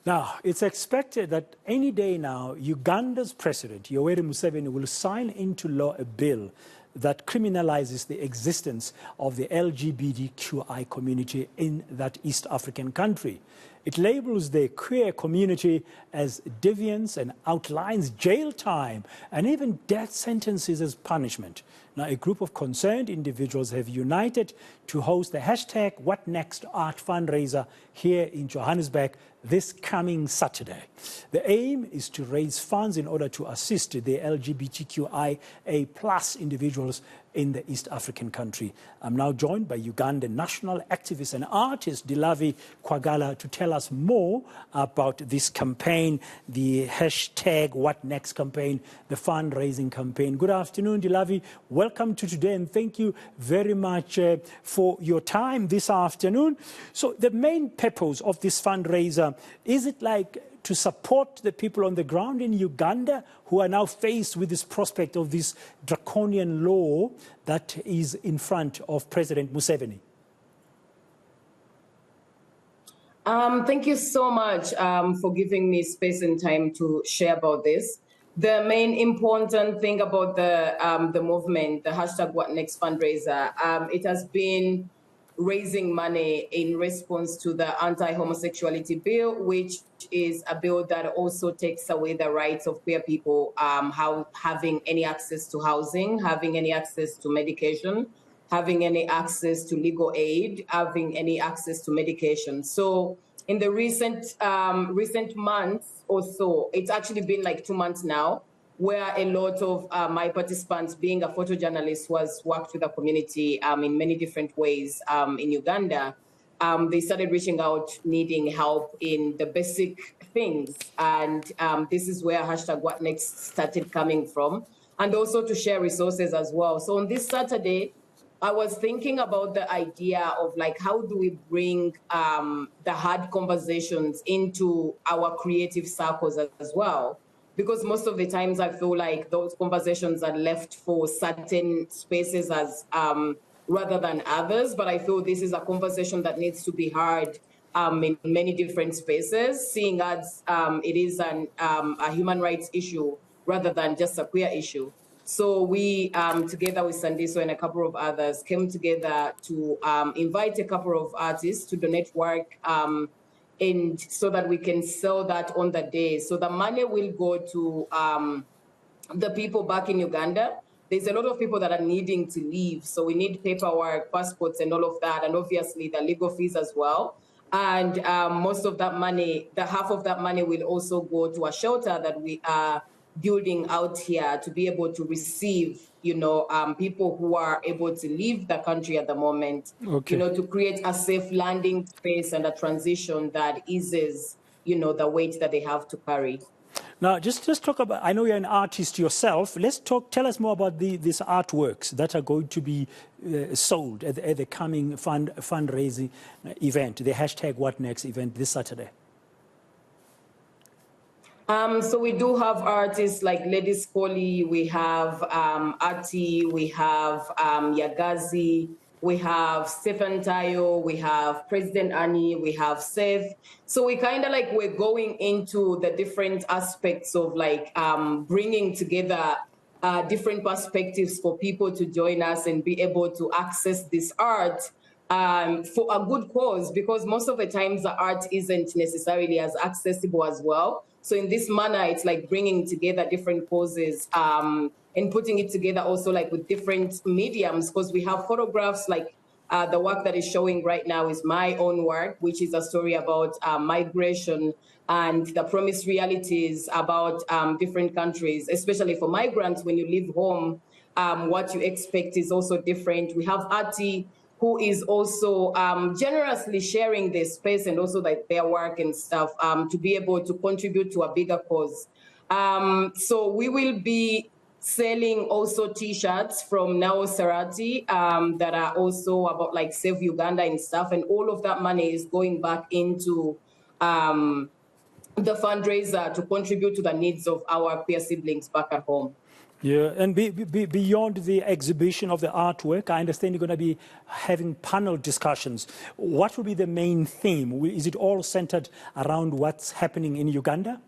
Now, it's expected that any day now, Uganda's President Yoweri Museveni will sign into law a bill that criminalizes the existence of the LGBTQI community in that East African country. It labels the queer community as deviants and outlines jail time and even death sentences as punishment. Now, a group of concerned individuals have united to host the #WhatNext art fundraiser here in Johannesburg this coming Saturday. The aim is to raise funds in order to assist the LGBTQIA+ individuals in the East African country. I'm now joined by Ugandan national activist and artist Delovie Kwagala to tell us more about this campaign, the #WhatNext campaign, the fundraising campaign. Good afternoon, Delovie. Welcome to today, and thank you very much for your time this afternoon. So the main purpose of this fundraiser, is it like to support the people on the ground in Uganda who are now faced with this prospect of this draconian law that is in front of President Museveni? Thank you so much for giving me space and time to share about this. The main important thing about the movement, the #WhatNext fundraiser, it has been raising money in response to the anti-homosexuality bill, which is a bill that also takes away the rights of queer people, having any access to housing, having any access to medication, having any access to legal aid, having any access to medication. So in the recent months or so, it's actually been like 2 months now, where a lot of my participants, being a photojournalist who has worked with the community in many different ways in Uganda, they started reaching out, needing help in the basic things. And this is where #WhatNext started coming from, and also to share resources as well. So on this Saturday, I was thinking about the idea of like, how do we bring the hard conversations into our creative circles as well? Because most of the times I feel like those conversations are left for certain spaces as rather than others. But I feel this is a conversation that needs to be heard in many different spaces, seeing as it is a human rights issue rather than just a queer issue. So we, together with Sandiso and a couple of others, came together to invite a couple of artists to donate work and so that we can sell that on the day. So the money will go to the people back in Uganda. There's a lot of people that are needing to leave. So we need paperwork, passports, and all of that, and obviously the legal fees as well. And most of that money, the half of that money will also go to a shelter that we are building out here to be able to receive, people who are able to leave the country at the moment, to create a safe landing space and a transition that eases, the weight that they have to carry. Now, just talk about, I know you're an artist yourself. Tell us more about these artworks that are going to be sold at the coming fundraising event, the #WhatNext event this Saturday. So we do have artists like Lady Scully, we have Ati, we have Yagazi, we have Stephen Tayo, we have President Annie, we have Seth. So we kind of like, we're going into the different aspects of like bringing together different perspectives for people to join us and be able to access this art for a good cause, because most of the times the art isn't necessarily as accessible as well. So in this manner, it's like bringing together different causes and putting it together also like with different mediums, because we have photographs like the work that is showing right now is my own work, which is a story about migration and the promised realities about different countries, especially for migrants. When you leave home, what you expect is also different. We have Ati, who is also generously sharing their space and also like their work and stuff to be able to contribute to a bigger cause. So we will be selling also T-shirts from Nao Serati that are also about like Save Uganda and stuff. And all of that money is going back into the fundraiser to contribute to the needs of our queer siblings back at home. Yeah, and beyond the exhibition of the artwork, I understand you're going to be having panel discussions. What will be the main theme? Is it all centered around what's happening in Uganda?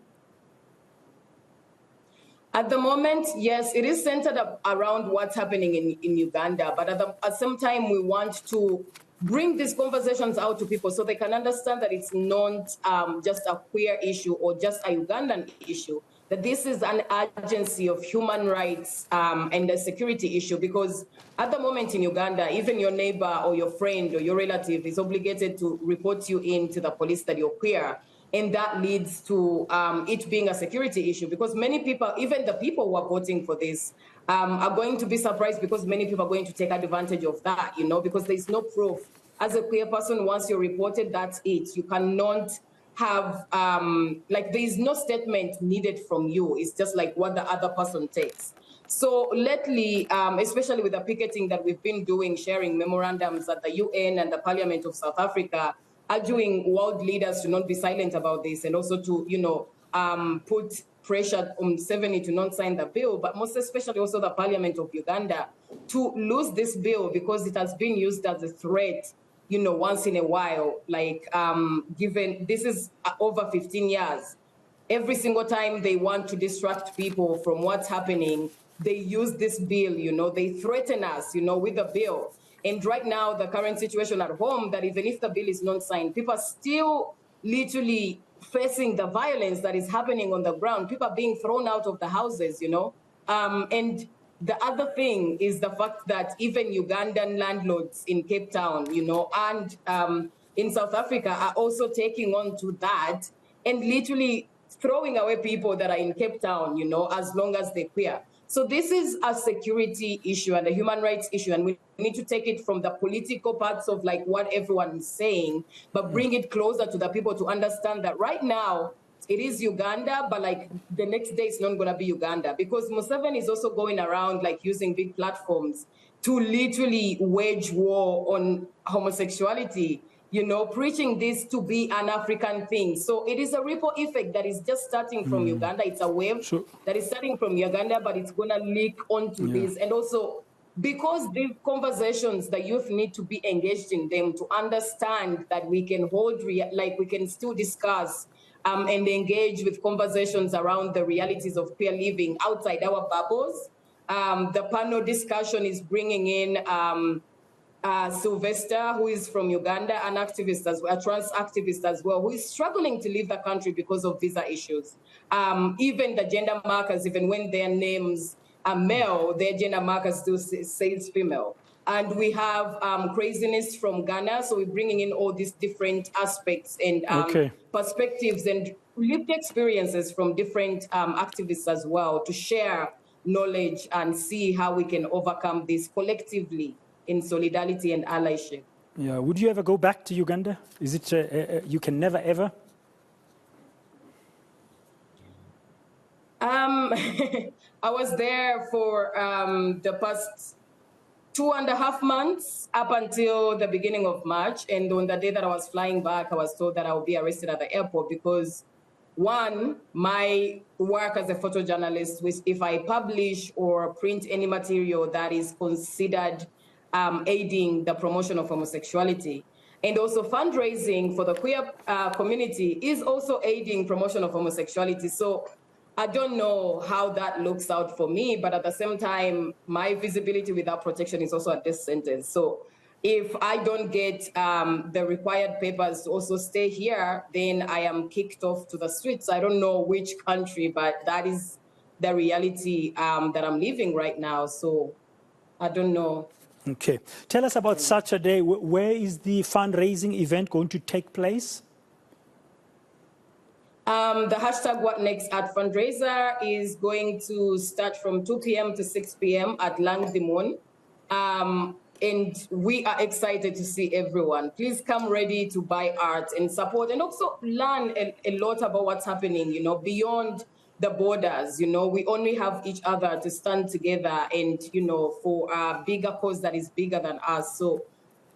At the moment, yes, it is centered around what's happening in Uganda, but at the same time, we want to bring these conversations out to people so they can understand that it's not just a queer issue or just a Ugandan issue, that this is an urgency of human rights and a security issue, because at the moment in Uganda, even your neighbor or your friend or your relative is obligated to report you in to the police that you're queer. And that leads to it being a security issue, because many people, even the people who are voting for this, are going to be surprised, because many people are going to take advantage of that, you know, because there's no proof. As a queer person, once you're reported, that's it. You cannot have, like, there is no statement needed from you. It's just like what the other person takes. So lately, especially with the picketing that we've been doing, sharing memorandums at the UN and the Parliament of South Africa, urging world leaders to not be silent about this, and also to, you know, put pressure on Museveni to not sign the bill, but most especially also the Parliament of Uganda to lose this bill, because it has been used as a threat, you know, once in a while. Like, given this is over 15 years, every single time they want to distract people from what's happening, they use this bill, you know, they threaten us, you know, with the bill. And right now, the current situation at home, that even if the bill is not signed, people are still literally facing the violence that is happening on the ground. People are being thrown out of the houses, you know. And the other thing is the fact that even Ugandan landlords in Cape Town, you know, and in South Africa are also taking on to that and literally throwing away people that are in Cape Town, you know, as long as they're queer. So this is a security issue and a human rights issue, and we need to take it from the political parts of like what everyone is saying, but bring it closer to the people to understand that right now it is Uganda, but like the next day it's not going to be Uganda, because Museveni is also going around like using big platforms to literally wage war on homosexuality, you know, preaching this to be an African thing. So it is a ripple effect that is just starting from Uganda. It's a wave that is starting from Uganda, but it's going to leak onto this. And also, because these conversations, the youth need to be engaged in them to understand that we can hold, like we can still discuss and engage with conversations around the realities of queer living outside our bubbles. The panel discussion is bringing in Sylvester, who is from Uganda, an activist as well, a trans activist as well, who is struggling to leave the country because of visa issues. Even the gender markers, even when their names are male, their gender markers still says female. And we have craziness from Ghana, so we're bringing in all these different aspects and perspectives and lived experiences from different activists as well, to share knowledge and see how we can overcome this collectively in solidarity and allyship. Yeah, would you ever go back to Uganda? Is it you can never ever? I was there for the past 2.5 months up until the beginning of March, and on the day that I was flying back, I was told that I would be arrested at the airport because, one, my work as a photojournalist, which if I publish or print any material that is considered aiding the promotion of homosexuality, and also fundraising for the queer community is also aiding promotion of homosexuality. So I don't know how that looks out for me, but at the same time, my visibility without protection is also a death sentence. So if I don't get the required papers to also stay here, then I am kicked off to the streets. I don't know which country, but that is the reality that I'm living right now. So I don't know. Okay. Tell us about Saturday. Where is the fundraising event going to take place? The #WhatNext at Fundraiser is going to start from 2 p.m. to 6 p.m. at Langdimon. And we are excited to see everyone. Please come ready to buy art and support, and also learn a lot about what's happening, you know, beyond the borders. You know, we only have each other to stand together and, you know, for a bigger cause that is bigger than us. So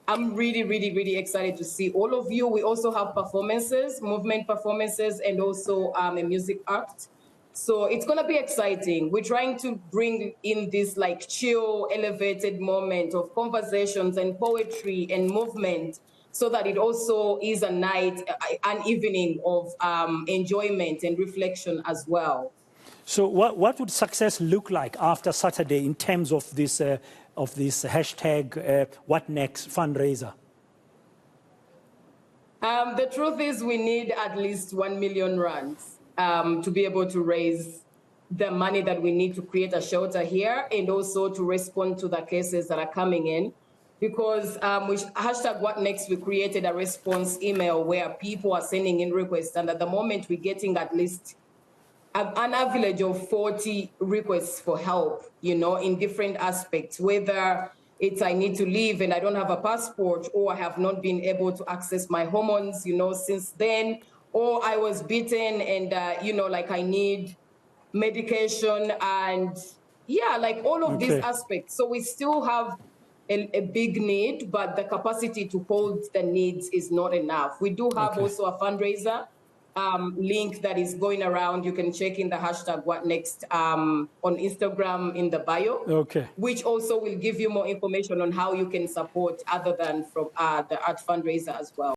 I'm really, really, really excited to see all of you. We also have performances, movement performances, and also a music act. So it's going to be exciting. We're trying to bring in this like chill, elevated moment of conversations and poetry and movement, so that it also is a night, an evening of enjoyment and reflection as well. So what would success look like after Saturday in terms of this hashtag What Next fundraiser? The truth is we need at least 1 million rands to be able to raise the money that we need to create a shelter here, and also to respond to the cases that are coming in. Because with #WhatNext, we created a response email where people are sending in requests, and at the moment we're getting at least an average of 40 requests for help, you know, in different aspects, whether it's I need to leave and I don't have a passport, or I have not been able to access my hormones, you know, since then, or I was beaten and, you know, like I need medication, and yeah, like all of these aspects. So we still have a big need, but the capacity to hold the needs is not enough. We do have also a fundraiser link that is going around. You can check in the #WhatNext on Instagram in the bio, which also will give you more information on how you can support other than from the art fundraiser as well.